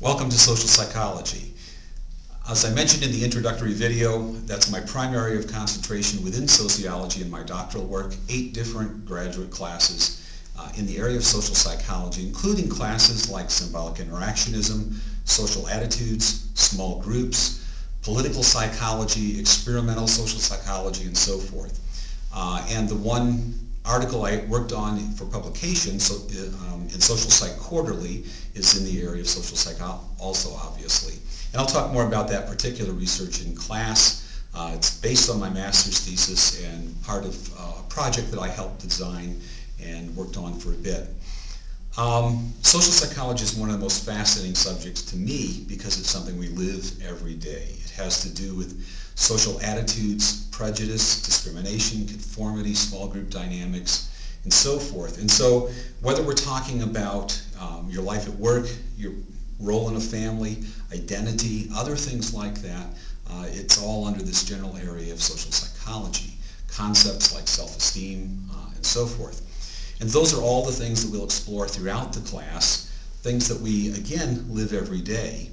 Welcome to Social Psychology. As I mentioned in the introductory video, that's my primary area of concentration within sociology in my doctoral work, 8 different graduate classes in the area of social psychology, including classes like symbolic interactionism, social attitudes, small groups, political psychology, experimental social psychology, and so forth. And the one article I worked on for publication in Social Psych Quarterly is in the area of social psychology also, obviously. And I'll talk more about that particular research in class. It's based on my master's thesis and part of a project that I helped design and worked on for a bit. Social psychology is one of the most fascinating subjects to me because it's something we live every day. It has to do with social attitudes, prejudice, discrimination, conformity, small group dynamics, and so forth. And so whether we're talking about your life at work, your role in a family, identity, other things like that, it's all under this general area of social psychology. Concepts like self-esteem and so forth. And those are all the things that we'll explore throughout the class, things that we, again, live every day,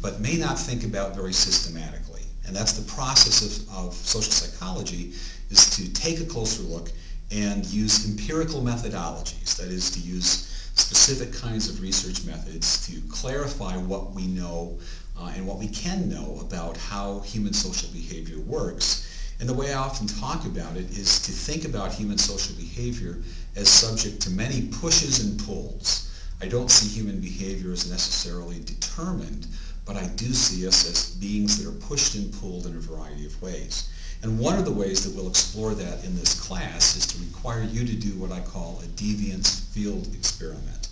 but may not think about very systematically. And that's the process of social psychology, is to take a closer look and use empirical methodologies, that is, to use specific kinds of research methods to clarify what we know and what we can know about how human social behavior works. And the way I often talk about it is to think about human social behavior as subject to many pushes and pulls. I don't see human behavior as necessarily determined, but I do see us as beings that are pushed and pulled in a variety of ways. And one of the ways that we'll explore that in this class is to require you to do what I call a deviance field experiment.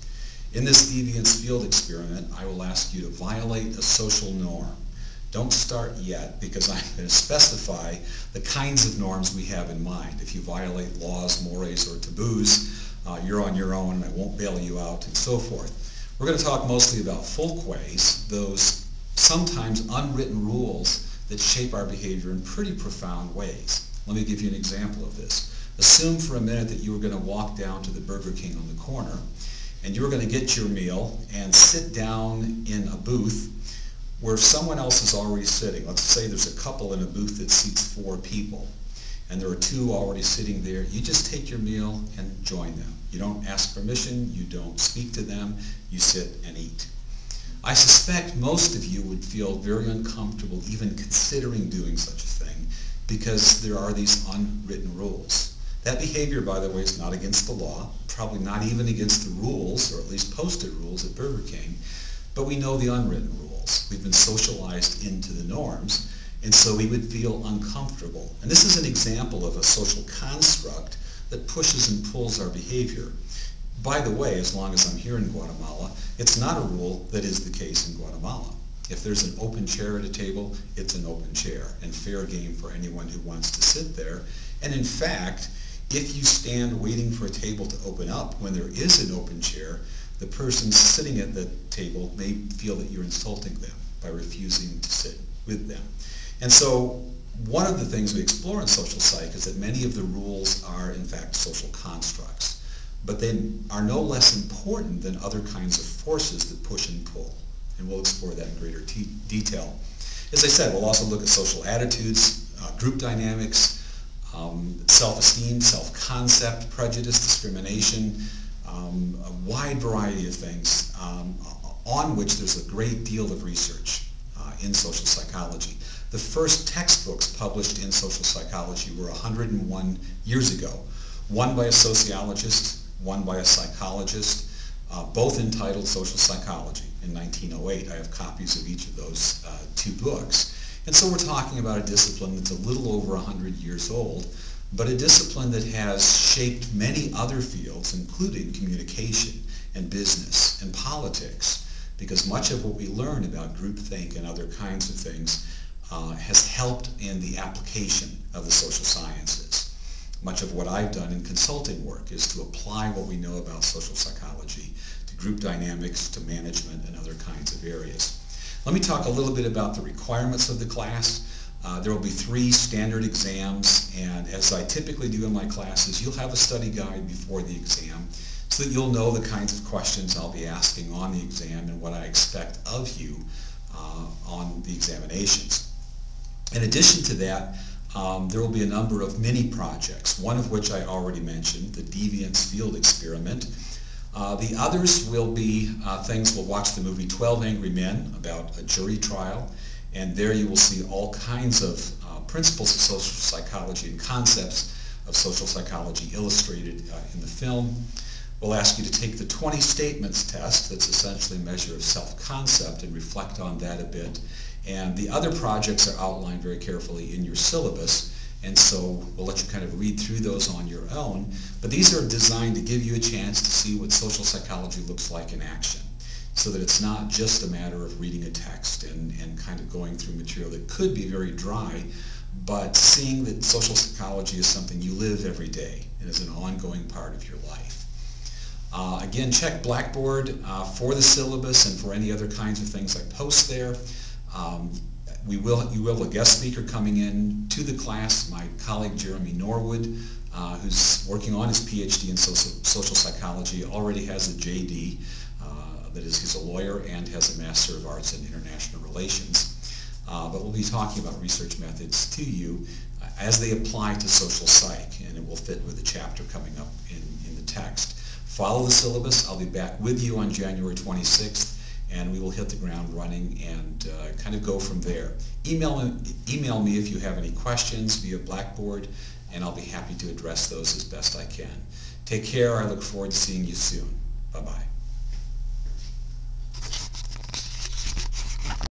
In this deviance field experiment, I will ask you to violate a social norm. Don't start yet, because I'm going to specify the kinds of norms we have in mind. If you violate laws, mores, or taboos, you're on your own and I won't bail you out, and so forth. We're going to talk mostly about folkways, those sometimes unwritten rules that shape our behavior in pretty profound ways. Let me give you an example of this. Assume for a minute that you were going to walk down to the Burger King on the corner, and you were going to get your meal and sit down in a booth where someone else is already sitting. Let's say there's a couple in a booth that seats 4 people, and there are 2 already sitting there. You just take your meal and join them. You don't ask permission, you don't speak to them, you sit and eat. I suspect most of you would feel very uncomfortable even considering doing such a thing because there are these unwritten rules. That behavior, by the way, is not against the law, probably not even against the rules, or at least posted rules at Burger King, but we know the unwritten rules. We've been socialized into the norms, and so we would feel uncomfortable. And this is an example of a social construct that pushes and pulls our behavior. By the way, as long as I'm here in Guatemala, it's not a rule that is the case in Guatemala. If there's an open chair at a table, it's an open chair, and fair game for anyone who wants to sit there. And in fact, if you stand waiting for a table to open up when there is an open chair, the person sitting at the table may feel that you're insulting them by refusing to sit with them. And so one of the things we explore in social psych is that many of the rules are in fact social constructs, but they are no less important than other kinds of forces that push and pull. And we'll explore that in greater detail. As I said, we'll also look at social attitudes, group dynamics, self-esteem, self-concept, prejudice, discrimination, a wide variety of things on which there's a great deal of research in social psychology. The first textbooks published in social psychology were 101 years ago, one by a sociologist, one by a psychologist, both entitled Social Psychology in 1908. I have copies of each of those 2 books. And so we're talking about a discipline that's a little over 100 years old, but a discipline that has shaped many other fields, including communication and business and politics, because much of what we learn about groupthink and other kinds of things has helped in the application of the social sciences. Much of what I've done in consulting work is to apply what we know about social psychology to group dynamics, to management, and other kinds of areas. Let me talk a little bit about the requirements of the class. There will be 3 standard exams, and as I typically do in my classes, you'll have a study guide before the exam. so that you'll know the kinds of questions I'll be asking on the exam and what I expect of you on the examinations. In addition to that, there will be a number of mini projects, one of which I already mentioned, the Deviance Field Experiment. The others will be things, we'll watch the movie 12 Angry Men about a jury trial, and there you will see all kinds of principles of social psychology and concepts of social psychology illustrated in the film. We'll ask you to take the 20 statements test. That's essentially a measure of self-concept, and reflect on that a bit. And the other projects are outlined very carefully in your syllabus, and so we'll let you kind of read through those on your own. But these are designed to give you a chance to see what social psychology looks like in action, so that it's not just a matter of reading a text and kind of going through material that could be very dry, but seeing that social psychology is something you live every day and is an ongoing part of your life. Again, check Blackboard for the syllabus and for any other kinds of things I post there. You will have a guest speaker coming in to the class, my colleague Jeremy Norwood, who's working on his PhD in social psychology, already has a JD, that is, he's a lawyer and has a Master of Arts in International Relations. But we'll be talking about research methods to you as they apply to social psych, and it will fit with the chapter coming up in the text. Follow the syllabus. I'll be back with you on January 26th, and we will hit the ground running and kind of go from there. Email me if you have any questions via Blackboard, and I'll be happy to address those as best I can. Take care. I look forward to seeing you soon. Bye-bye.